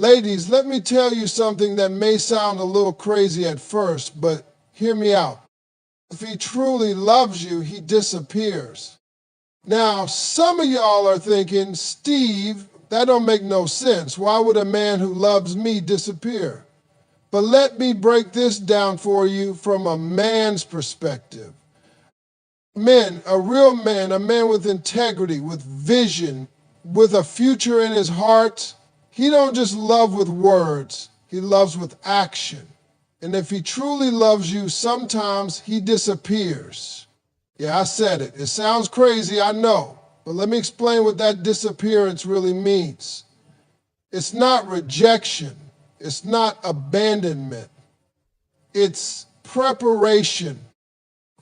Ladies, let me tell you something that may sound a little crazy at first, but hear me out. If he truly loves you, he disappears. Now, some of y'all are thinking, Steve, that don't make no sense. Why would a man who loves me disappear? But let me break this down for you from a man's perspective. Men, a real man, a man with integrity, with vision, with a future in his heart, he don't just love with words, he loves with action. And if he truly loves you, sometimes he disappears. Yeah, I said it. It sounds crazy, I know. But let me explain what that disappearance really means. It's not rejection. It's not abandonment. It's preparation.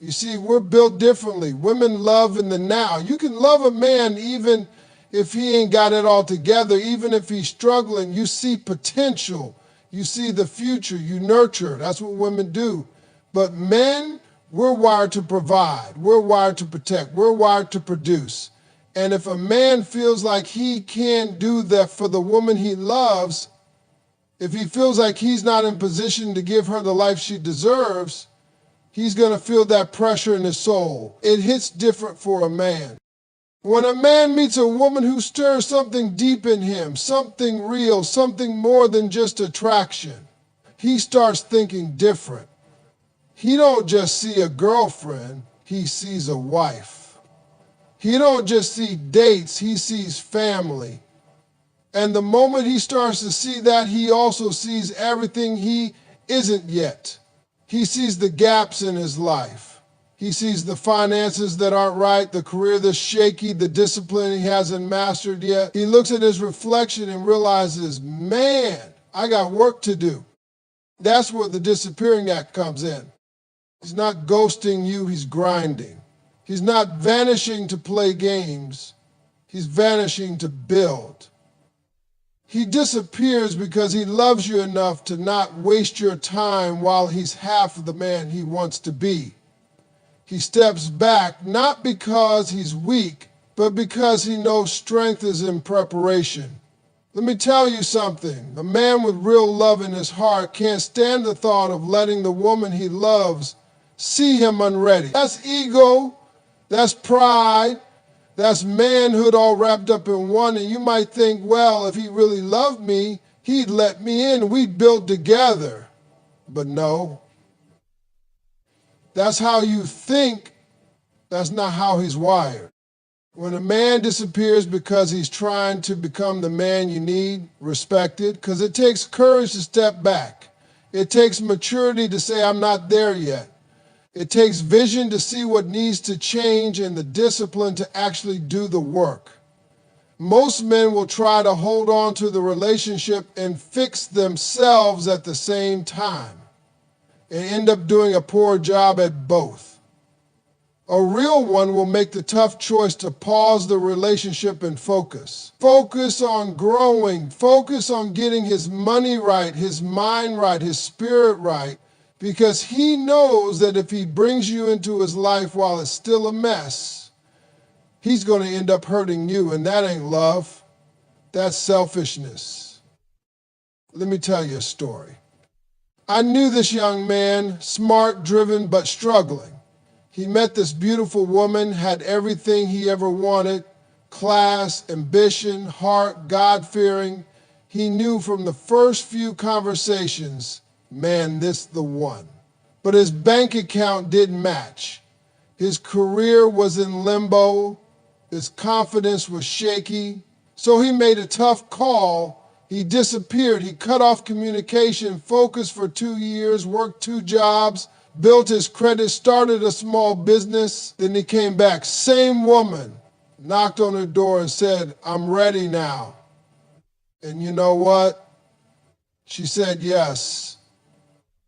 You see, we're built differently. Women love in the now. You can love a man even if he ain't got it all together, even if he's struggling. You see potential. You see the future. You nurture. That's what women do. But men, we're wired to provide. We're wired to protect. We're wired to produce. And if a man feels like he can't do that for the woman he loves, if he feels like he's not in position to give her the life she deserves, he's going to feel that pressure in his soul. It hits different for a man. When a man meets a woman who stirs something deep in him, something real, something more than just attraction, he starts thinking different. He don't just see a girlfriend, he sees a wife. He don't just see dates, he sees family. And the moment he starts to see that, he also sees everything he isn't yet. He sees the gaps in his life. He sees the finances that aren't right, the career that's shaky, the discipline he hasn't mastered yet. He looks at his reflection and realizes, man, I got work to do. That's where the disappearing act comes in. He's not ghosting you, he's grinding. He's not vanishing to play games. He's vanishing to build. He disappears because he loves you enough to not waste your time while he's half of the man he wants to be. He steps back not because he's weak, but because he knows strength is in preparation. Let me tell you something. A man with real love in his heart can't stand the thought of letting the woman he loves see him unready. That's ego, that's pride, that's manhood all wrapped up in one. And you might think, well, if he really loved me, he'd let me in, we'd build together. But no. That's how you think, that's not how he's wired. When a man disappears because he's trying to become the man you need, respected, because it takes courage to step back. It takes maturity to say, I'm not there yet. It takes vision to see what needs to change and the discipline to actually do the work. Most men will try to hold on to the relationship and fix themselves at the same time and end up doing a poor job at both. A real one will make the tough choice to pause the relationship and focus. Focus on growing. Focus on getting his money right, his mind right, his spirit right, because he knows that if he brings you into his life while it's still a mess, he's going to end up hurting you, and that ain't love. That's selfishness. Let me tell you a story. I knew this young man, smart, driven, but struggling. He met this beautiful woman, had everything he ever wanted, class, ambition, heart, God-fearing. He knew from the first few conversations, man, this the one. But his bank account didn't match. His career was in limbo. His confidence was shaky. So he made a tough call. He disappeared. He cut off communication, focused for 2 years, worked 2 jobs, built his credit, started a small business. Then he came back. Same woman knocked on her door and said, I'm ready now. And you know what? She said yes.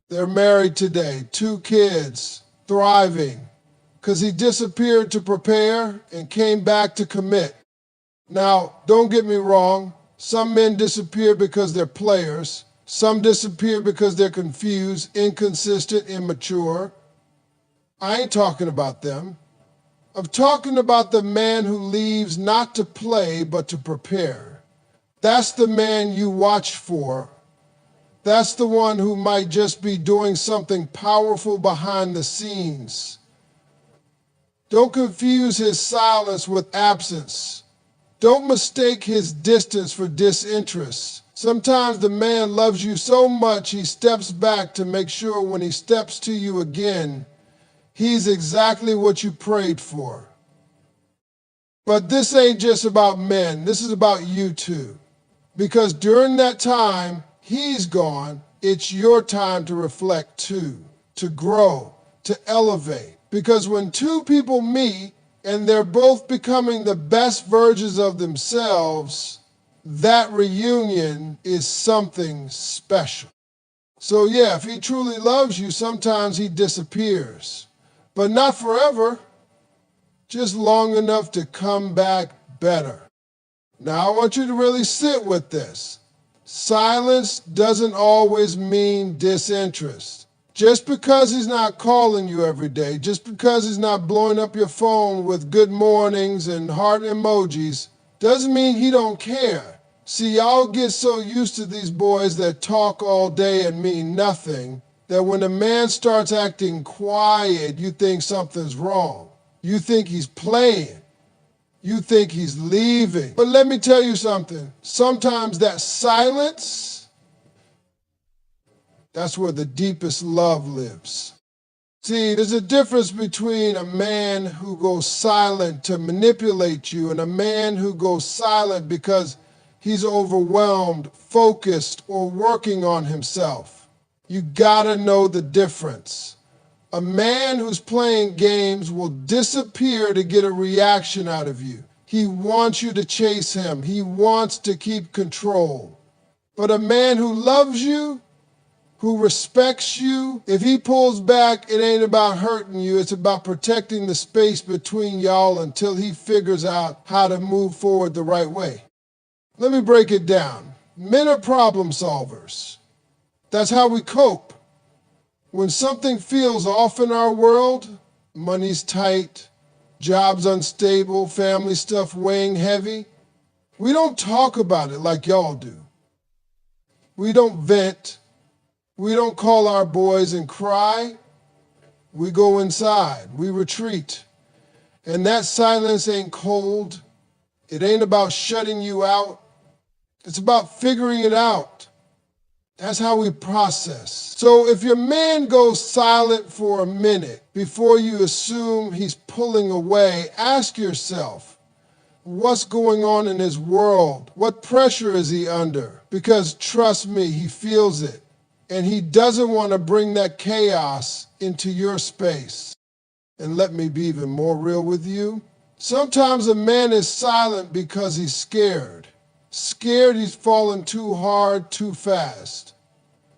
They're married today, 2 kids, thriving, because he disappeared to prepare and came back to commit. Now, don't get me wrong. Some men disappear because they're players. Some disappear because they're confused, inconsistent, immature. I ain't talking about them. I'm talking about the man who leaves not to play, but to prepare. That's the man you watch for. That's the one who might just be doing something powerful behind the scenes. Don't confuse his silence with absence. Don't mistake his distance for disinterest. Sometimes the man loves you so much he steps back to make sure when he steps to you again, he's exactly what you prayed for. But this ain't just about men. This is about you too. Because during that time, he's gone. It's your time to reflect too, to grow, to elevate. Because when two people meet and they're both becoming the best versions of themselves, that reunion is something special. So yeah, if he truly loves you, sometimes he disappears. But not forever, just long enough to come back better. Now I want you to really sit with this. Silence doesn't always mean disinterest. Just because he's not calling you every day, just because he's not blowing up your phone with good mornings and heart emojis, doesn't mean he don't care. See, y'all get so used to these boys that talk all day and mean nothing, that when a man starts acting quiet, you think something's wrong. You think he's playing. You think he's leaving. But let me tell you something. Sometimes that silence, that's where the deepest love lives. See, there's a difference between a man who goes silent to manipulate you and a man who goes silent because he's overwhelmed, focused, or working on himself. You gotta know the difference. A man who's playing games will disappear to get a reaction out of you. He wants you to chase him. He wants to keep control. But a man who loves you, who respects you, if he pulls back, it ain't about hurting you. It's about protecting the space between y'all until he figures out how to move forward the right way. Let me break it down. Men are problem solvers. That's how we cope. When something feels off in our world, money's tight, job's unstable, family stuff weighing heavy, we don't talk about it like y'all do. We don't vent. We don't call our boys and cry. We go inside. We retreat. And that silence ain't cold. It ain't about shutting you out. It's about figuring it out. That's how we process. So if your man goes silent for a minute before you assume he's pulling away, ask yourself, what's going on in his world? What pressure is he under? Because trust me, he feels it. And he doesn't want to bring that chaos into your space. And let me be even more real with you. Sometimes a man is silent because he's scared. Scared he's fallen too hard, too fast.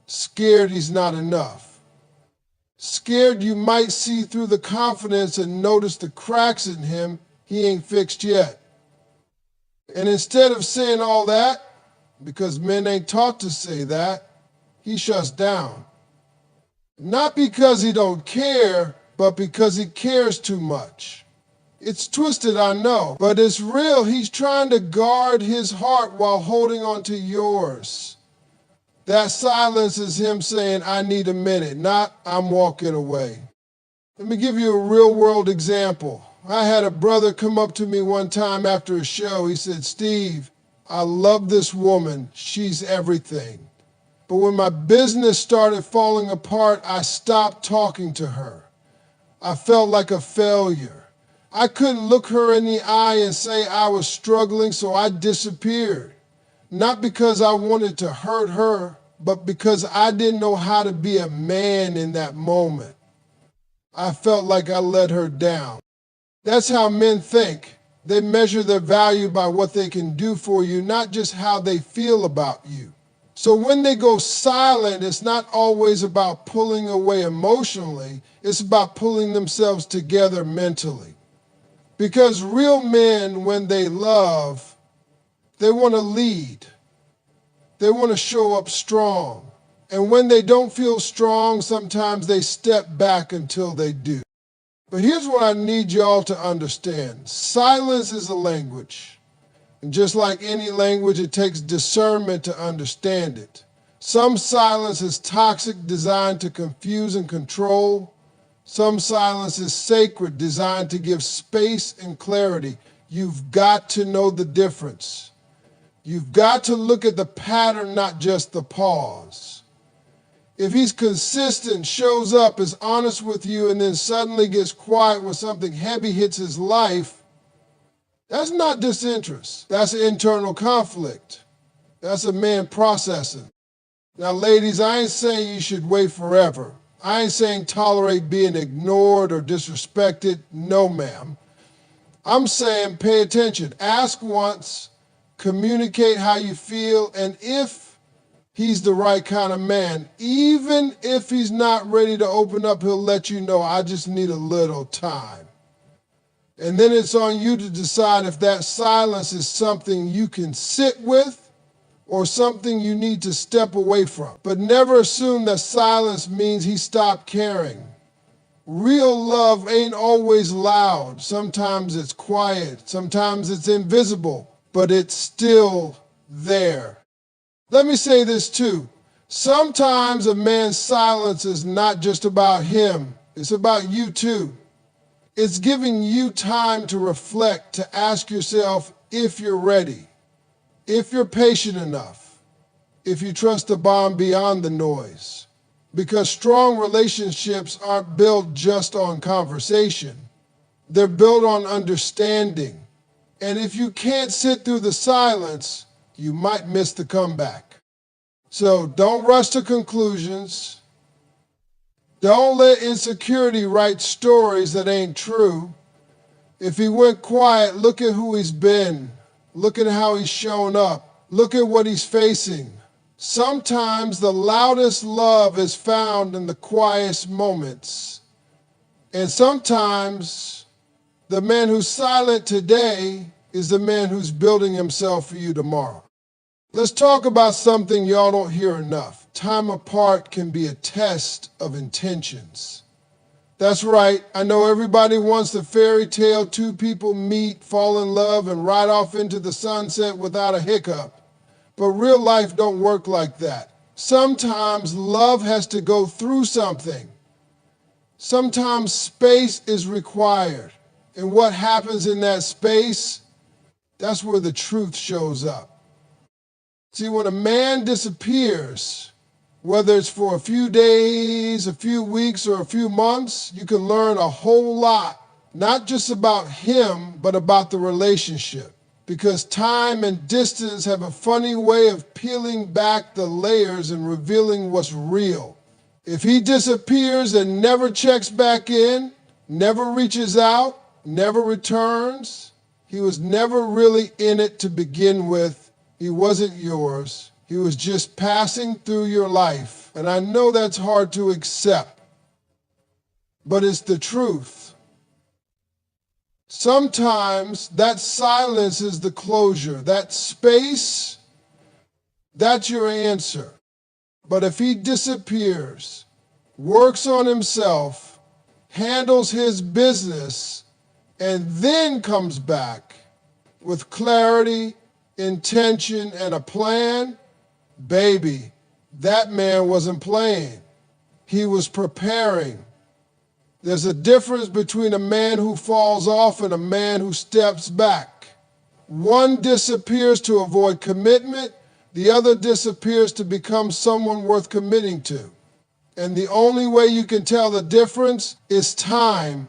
Scared he's not enough. Scared you might see through the confidence and notice the cracks in him he ain't fixed yet. And instead of saying all that, because men ain't taught to say that, he shuts down. Not because he don't care, but because he cares too much. It's twisted, I know, but it's real. He's trying to guard his heart while holding on to yours. That silence is him saying, I need a minute, not I'm walking away. Let me give you a real world example. I had a brother come up to me one time after a show. He said, Steve, I love this woman. She's everything. But when my business started falling apart, I stopped talking to her. I felt like a failure. I couldn't look her in the eye and say I was struggling, so I disappeared. Not because I wanted to hurt her, but because I didn't know how to be a man in that moment. I felt like I let her down. That's how men think. They measure their value by what they can do for you, not just how they feel about you. So when they go silent, it's not always about pulling away emotionally. It's about pulling themselves together mentally. Because real men, when they love, they want to lead. They want to show up strong. And when they don't feel strong, sometimes they step back until they do. But here's what I need y'all to understand. Silence is a language. And just like any language, it takes discernment to understand it. Some silence is toxic, designed to confuse and control. Some silence is sacred, designed to give space and clarity. You've got to know the difference. You've got to look at the pattern, not just the pause. If he's consistent, shows up, is honest with you, and then suddenly gets quiet when something heavy hits his life, that's not disinterest. That's internal conflict. That's a man processing. Now, ladies, I ain't saying you should wait forever. I ain't saying tolerate being ignored or disrespected. No, ma'am. I'm saying pay attention. Ask once, communicate how you feel, and if he's the right kind of man, even if he's not ready to open up, he'll let you know, I just need a little time. And then it's on you to decide if that silence is something you can sit with or something you need to step away from. But never assume that silence means he stopped caring. Real love ain't always loud. Sometimes it's quiet. Sometimes it's invisible, but it's still there. Let me say this too. Sometimes a man's silence is not just about him. It's about you too. It's giving you time to reflect, to ask yourself if you're ready, if you're patient enough, if you trust the bond beyond the noise. Because strong relationships aren't built just on conversation. They're built on understanding. And if you can't sit through the silence, you might miss the comeback. So don't rush to conclusions. Don't let insecurity write stories that ain't true. If he went quiet, look at who he's been. Look at how he's shown up. Look at what he's facing. Sometimes the loudest love is found in the quietest moments. And sometimes the man who's silent today is the man who's building himself for you tomorrow. Let's talk about something y'all don't hear enough. Time apart can be a test of intentions. That's right, I know everybody wants the fairy tale, two people meet, fall in love, and ride off into the sunset without a hiccup. But real life don't work like that. Sometimes love has to go through something. Sometimes space is required. And what happens in that space, that's where the truth shows up. See, when a man disappears, whether it's for a few days, a few weeks, or a few months, you can learn a whole lot, not just about him, but about the relationship. Because time and distance have a funny way of peeling back the layers and revealing what's real. If he disappears and never checks back in, never reaches out, never returns, he was never really in it to begin with. He wasn't yours. He was just passing through your life. And I know that's hard to accept, but it's the truth. Sometimes that silence is the closure. That space, that's your answer. But if he disappears, works on himself, handles his business, and then comes back with clarity, intention, and a plan, baby, that man wasn't playing. He was preparing. There's a difference between a man who falls off and a man who steps back. One disappears to avoid commitment, the other disappears to become someone worth committing to. And the only way you can tell the difference is time.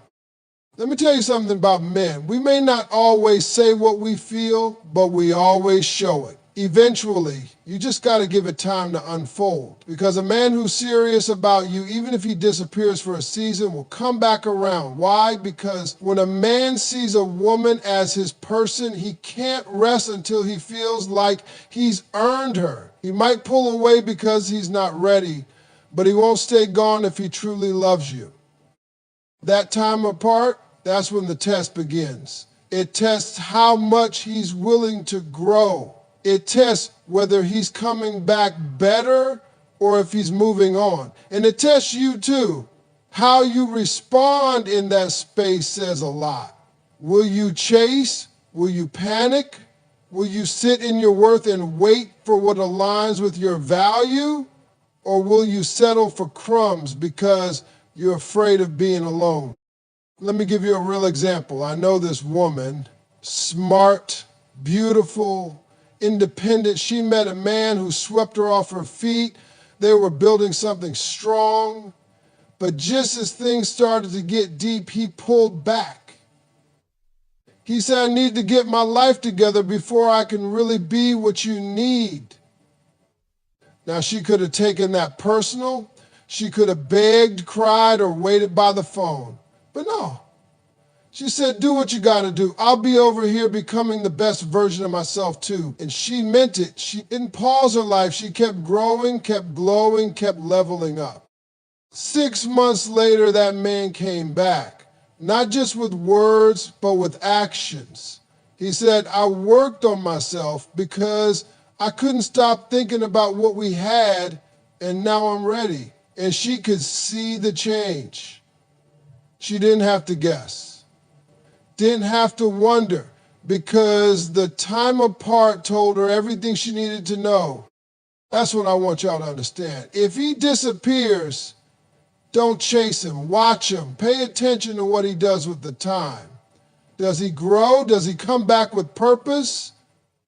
Let me tell you something about men. We may not always say what we feel, but we always show it. Eventually, you just got to give it time to unfold. Because a man who's serious about you, even if he disappears for a season, will come back around. Why? Because when a man sees a woman as his person, he can't rest until he feels like he's earned her. He might pull away because he's not ready, but he won't stay gone if he truly loves you. That time apart, that's when the test begins. It tests how much he's willing to grow. It tests whether he's coming back better or if he's moving on. And it tests you too. How you respond in that space says a lot. Will you chase? Will you panic? Will you sit in your worth and wait for what aligns with your value? Or will you settle for crumbs because you're afraid of being alone? Let me give you a real example. I know this woman, smart, beautiful, independent. She met a man who swept her off her feet. They were building something strong. But just as things started to get deep, he pulled back. He said, I need to get my life together before I can really be what you need. Now, she could have taken that personal. She could have begged, cried, or waited by the phone. But no. She said, do what you got to do. I'll be over here becoming the best version of myself too. And she meant it. She didn't pause her life. She kept growing, kept glowing, kept leveling up. 6 months later, that man came back, not just with words, but with actions. He said, I worked on myself because I couldn't stop thinking about what we had, and now I'm ready. And she could see the change. She didn't have to guess, didn't have to wonder, because the time apart told her everything she needed to know. That's what I want y'all to understand. If he disappears, don't chase him, watch him, pay attention to what he does with the time. Does he grow? Does he come back with purpose?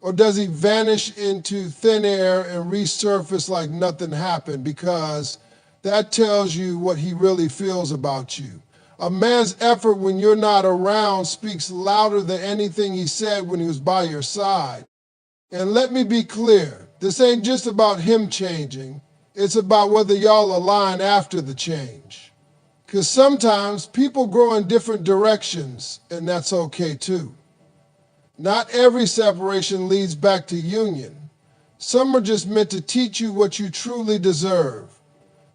Or does he vanish into thin air and resurface like nothing happened? Because that tells you what he really feels about you. A man's effort when you're not around speaks louder than anything he said when he was by your side. And let me be clear, this ain't just about him changing. It's about whether y'all align after the change. Because sometimes people grow in different directions, and that's okay too. Not every separation leads back to union. Some are just meant to teach you what you truly deserve.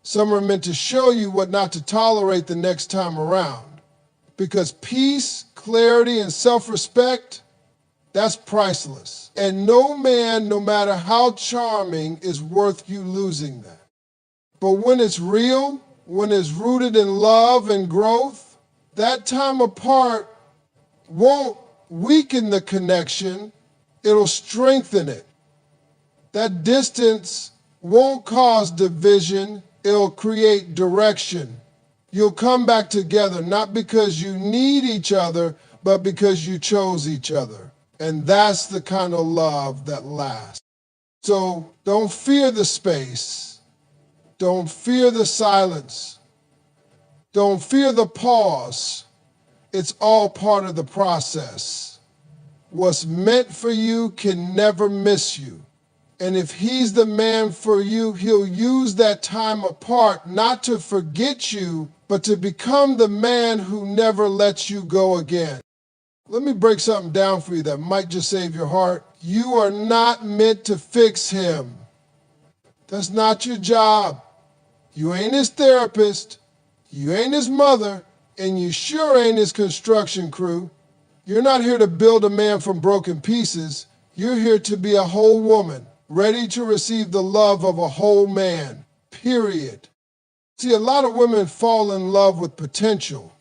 Some are meant to show you what not to tolerate the next time around. Because peace, clarity, and self-respect, that's priceless. And no man, no matter how charming, is worth you losing that. But when it's real, when it's rooted in love and growth, that time apart won't weaken the connection, it'll strengthen it. That distance won't cause division, it'll create direction. You'll come back together, not because you need each other, but because you chose each other. And that's the kind of love that lasts. So don't fear the space. Don't fear the silence. Don't fear the pause. It's all part of the process. What's meant for you can never miss you. And if he's the man for you, he'll use that time apart not to forget you, but to become the man who never lets you go again. Let me break something down for you that might just save your heart. You are not meant to fix him. That's not your job. You ain't his therapist. You ain't his mother. And you sure ain't his construction crew. You're not here to build a man from broken pieces. You're here to be a whole woman, ready to receive the love of a whole man, period. See, a lot of women fall in love with potential.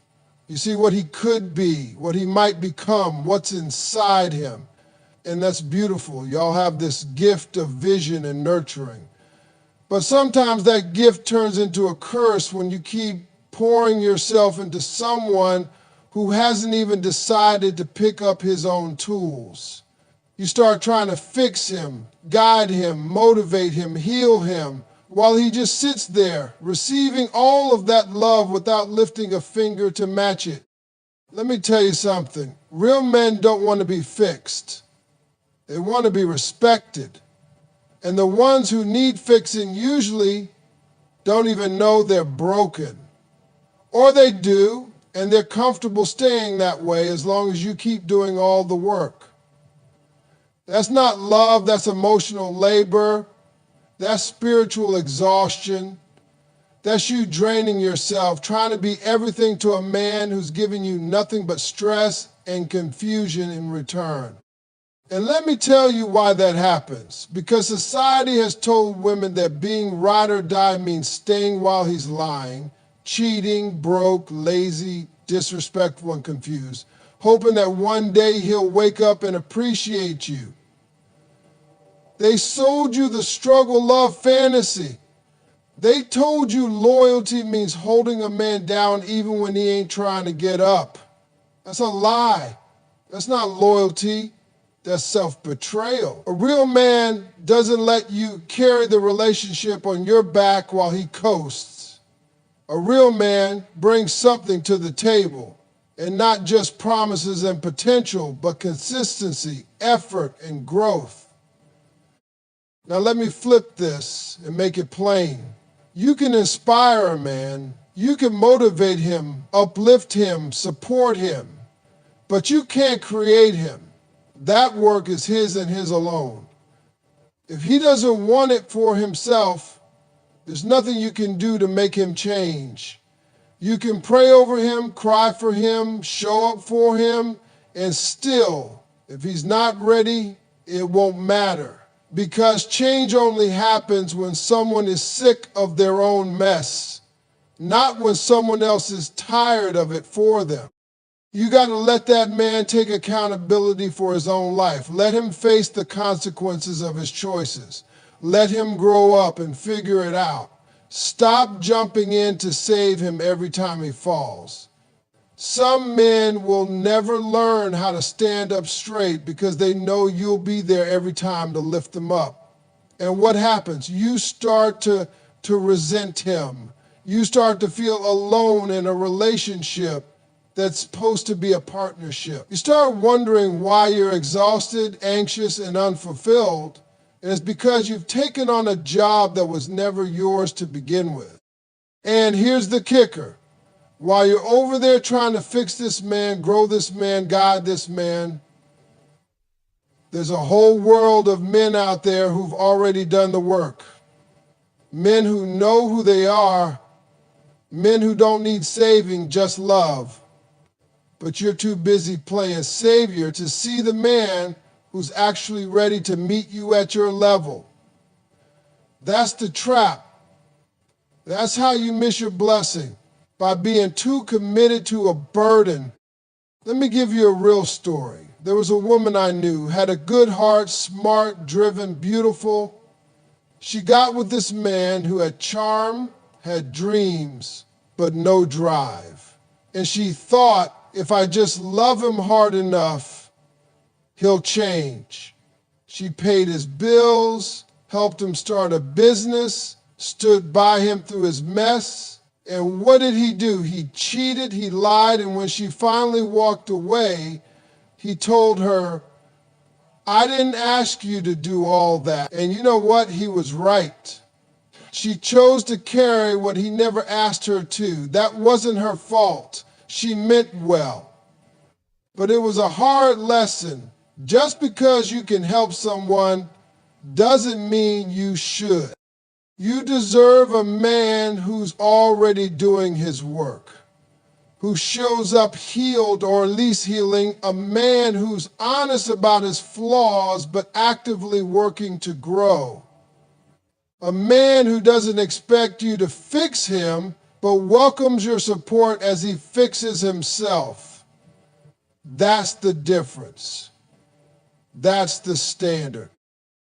You see what he could be, what he might become, what's inside him. And that's beautiful. Y'all have this gift of vision and nurturing. But sometimes that gift turns into a curse when you keep pouring yourself into someone who hasn't even decided to pick up his own tools. You start trying to fix him, guide him, motivate him, heal him, while he just sits there, receiving all of that love without lifting a finger to match it. Let me tell you something. Real men don't want to be fixed. They want to be respected. And the ones who need fixing usually don't even know they're broken. Or they do, and they're comfortable staying that way as long as you keep doing all the work. That's not love, that's emotional labor. That's spiritual exhaustion. That's you draining yourself, trying to be everything to a man who's giving you nothing but stress and confusion in return. And let me tell you why that happens. Because society has told women that being ride or die means staying while he's lying, cheating, broke, lazy, disrespectful, and confused, hoping that one day he'll wake up and appreciate you. They sold you the struggle love fantasy. They told you loyalty means holding a man down even when he ain't trying to get up. That's a lie. That's not loyalty. That's self-betrayal. A real man doesn't let you carry the relationship on your back while he coasts. A real man brings something to the table, and not just promises and potential, but consistency, effort, and growth. Now let me flip this and make it plain. You can inspire a man, you can motivate him, uplift him, support him, but you can't create him. That work is his and his alone. If he doesn't want it for himself, there's nothing you can do to make him change. You can pray over him, cry for him, show up for him, and still, if he's not ready, it won't matter. Because change only happens when someone is sick of their own mess, not when someone else is tired of it for them. You got to let that man take accountability for his own life. Let him face the consequences of his choices. Let him grow up and figure it out. Stop jumping in to save him every time he falls. Some men will never learn how to stand up straight because they know you'll be there every time to lift them up. And what happens? You start to resent him. You start to feel alone in a relationship that's supposed to be a partnership. You start wondering why you're exhausted, anxious, and unfulfilled, and it's because you've taken on a job that was never yours to begin with. And here's the kicker. While you're over there trying to fix this man, grow this man, guide this man, there's a whole world of men out there who've already done the work. Men who know who they are, men who don't need saving, just love. But you're too busy playing savior to see the man who's actually ready to meet you at your level. That's the trap. That's how you miss your blessing, by being too committed to a burden. Let me give you a real story. There was a woman I knew, had a good heart, smart, driven, beautiful. She got with this man who had charm, had dreams, but no drive. And she thought, if I just love him hard enough, he'll change. She paid his bills, helped him start a business, stood by him through his mess. And what did he do? He cheated, he lied, and when she finally walked away, he told her, I didn't ask you to do all that. And you know what? He was right. She chose to carry what he never asked her to. That wasn't her fault. She meant well. But it was a hard lesson. Just because you can help someone doesn't mean you should. You deserve a man who's already doing his work, who shows up healed or at least healing, a man who's honest about his flaws but actively working to grow. A man who doesn't expect you to fix him but welcomes your support as he fixes himself. That's the difference. That's the standard.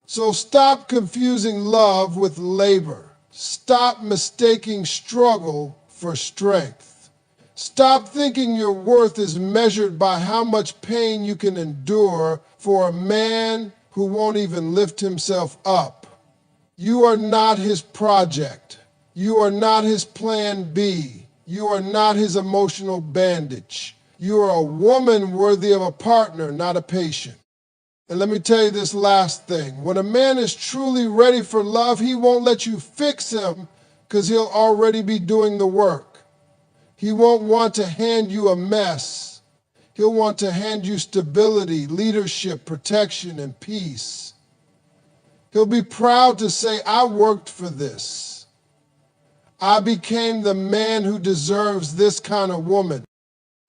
So stop confusing love with labor. Stop mistaking struggle for strength. Stop thinking your worth is measured by how much pain you can endure for a man who won't even lift himself up. You are not his project. You are not his plan B. You are not his emotional bandage. You are a woman worthy of a partner, not a patient. And let me tell you this last thing. When a man is truly ready for love, he won't let you fix him because he'll already be doing the work. He won't want to hand you a mess. He'll want to hand you stability, leadership, protection, and peace. He'll be proud to say, I worked for this. I became the man who deserves this kind of woman.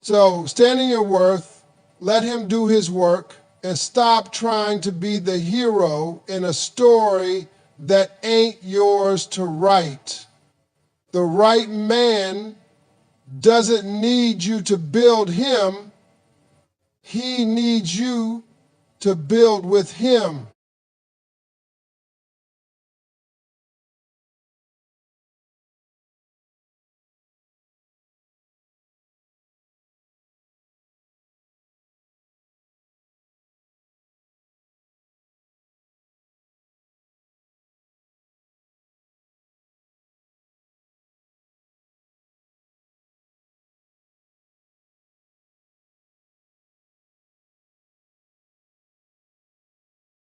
So stand in your worth, let him do his work, and stop trying to be the hero in a story that ain't yours to write. The right man doesn't need you to build him. He needs you to build with him.